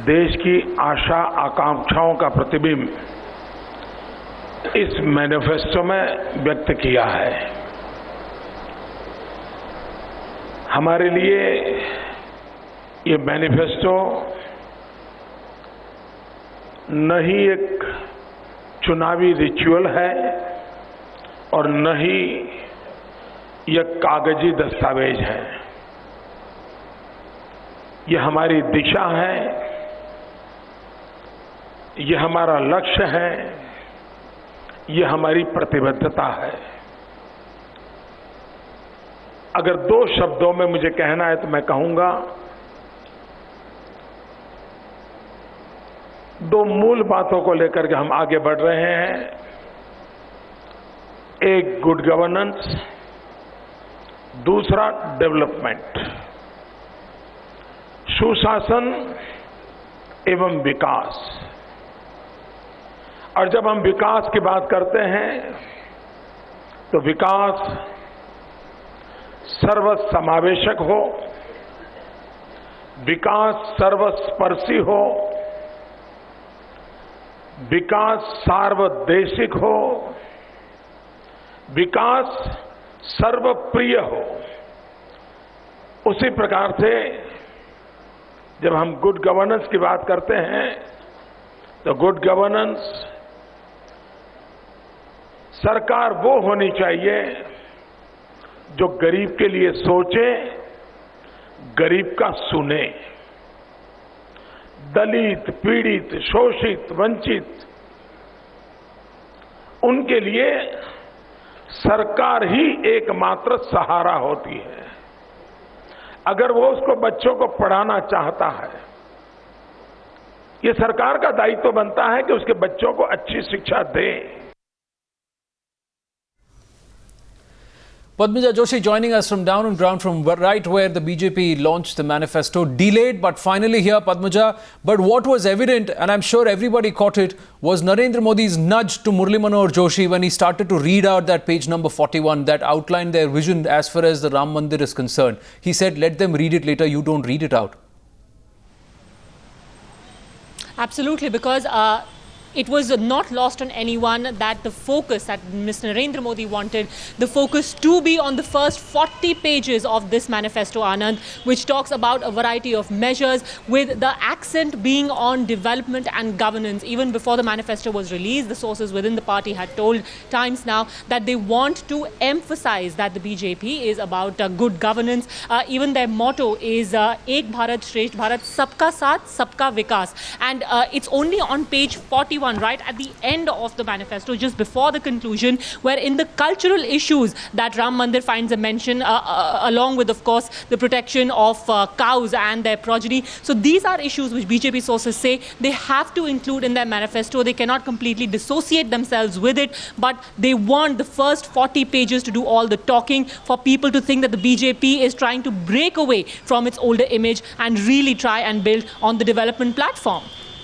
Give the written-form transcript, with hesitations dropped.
देश की आशा आकांक्षाओं का प्रतिबिंब इस मैनिफेस्टो में व्यक्त किया है। हमारे लिए ये मैनिफेस्टो न ही एक चुनावी रिचुअल है और न ही यह कागजी दस्तावेज है। यह हमारी दिशा है, यह हमारा लक्ष्य है, यह हमारी प्रतिबद्धता है। अगर दो शब्दों में मुझे कहना है तो मैं कहूंगा, दो मूल बातों को लेकर के हम आगे बढ़ रहे हैं। एक गुड गवर्नेंस, दूसरा डेवलपमेंट, सुशासन एवं विकास। और जब हम विकास की बात करते हैं तो विकास सर्वसमावेशक हो, विकास सर्वस्पर्शी हो, विकास सार्वदेशिक हो, विकास सर्वप्रिय हो। उसी प्रकार से जब हम गुड गवर्नेंस की बात करते हैं तो गुड गवर्नेंस सरकार वो होनी चाहिए जो गरीब के लिए सोचे, गरीब का सुने। दलित, पीड़ित, शोषित, वंचित, उनके लिए सरकार ही एकमात्र सहारा होती है। अगर वो उसको बच्चों को पढ़ाना चाहता है, ये सरकार का दायित्व बनता है कि उसके बच्चों को अच्छी शिक्षा दे। Padmaja Joshi joining us from down on ground, from right where the BJP launched the manifesto. Delayed but finally here, Padmaja. But what was evident, and I'm sure everybody caught it, was Narendra Modi's nudge to Murli Manohar Joshi when he started to read out that page number 41 that outlined their vision as far as the Ram Mandir is concerned. He said, let them read it later, you don't read it out. Absolutely, because it was not lost on anyone that the focus that Mr. Narendra Modi wanted, the focus to be on the first 40 pages of this manifesto, Anand, which talks about a variety of measures with the accent being on development and governance. Even before the manifesto was released, the sources within the party had told Times Now that they want to emphasize that the BJP is about good governance. Even their motto is Ek Bharat Shresth Bharat, Sabka Saath, Sabka Vikas. And it's only on page 41, right at the end of the manifesto, just before the conclusion, where in the cultural issues that Ram Mandir finds a mention, along with, of course, the protection of cows and their progeny. So these are issues which BJP sources say they have to include in their manifesto. They cannot completely dissociate themselves with it, but they want the first 40 pages to do all the talking, for people to think that the BJP is trying to break away from its older image and really try and build on the development platform.